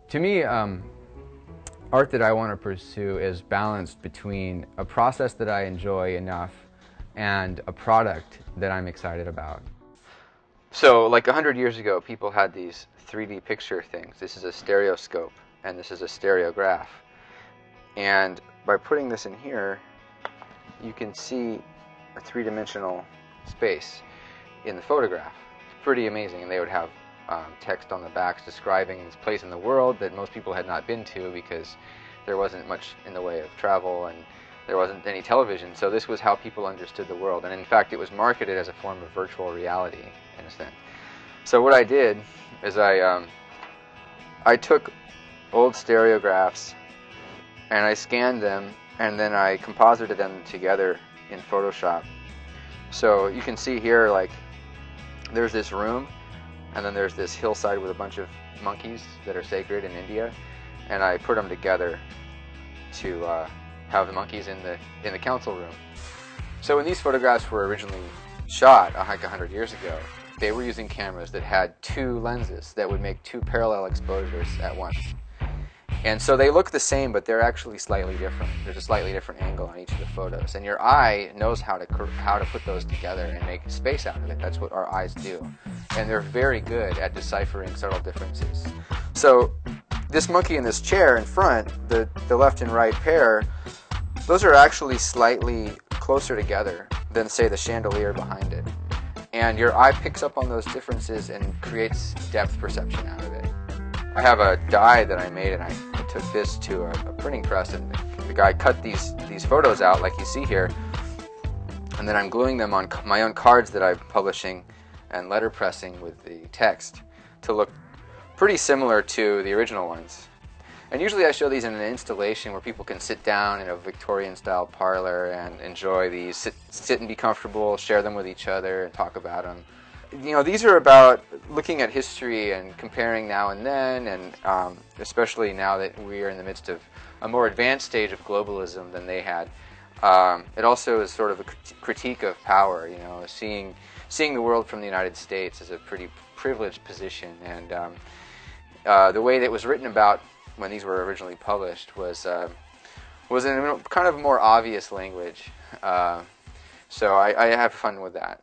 To me, art that I want to pursue is balanced between a process that I enjoy enough and a product that I'm excited about. So, like 100 years ago, people had these 3D picture things. This is a stereoscope, and this is a stereograph. And by putting this in here, you can see a three-dimensional space in the photograph. It's pretty amazing, and they would have text on the backs describing this place in the world that most people had not been to because there wasn't much in the way of travel and there wasn't any television. So this was how people understood the world, and in fact it was marketed as a form of virtual reality in a sense. So what I did is I took old stereographs and I scanned them, and then I composited them together in Photoshop. So you can see here, like, there's this room, and then there's this hillside with a bunch of monkeys that are sacred in India, and I put them together to have the monkeys in the council room. So when these photographs were originally shot, like 100 years ago, they were using cameras that had two lenses that would make two parallel exposures at once. And so they look the same, but they're actually slightly different. There's a slightly different angle on each of the photos, and your eye knows how to put those together and make space out of it. That's what our eyes do, and they're very good at deciphering subtle differences. So this monkey in this chair in front, the left and right pair, those are actually slightly closer together than, say, the chandelier behind it. And your eye picks up on those differences and creates depth perception out of it. I have a die that I made, and I took this to a printing press, and the guy cut these photos out like you see here, and then I'm gluing them on my own cards that I'm publishing and letterpressing with the text to look pretty similar to the original ones. And usually I show these in an installation where people can sit down in a Victorian-style parlor and enjoy these, sit and be comfortable, share them with each other, and talk about them. You know, these are about looking at history and comparing now and then, and especially now that we are in the midst of a more advanced stage of globalism than they had. It also is sort of a critique of power, you know, seeing the world from the United States is a pretty privileged position, and the way that it was written about when these were originally published was in kind of more obvious language. So I have fun with that.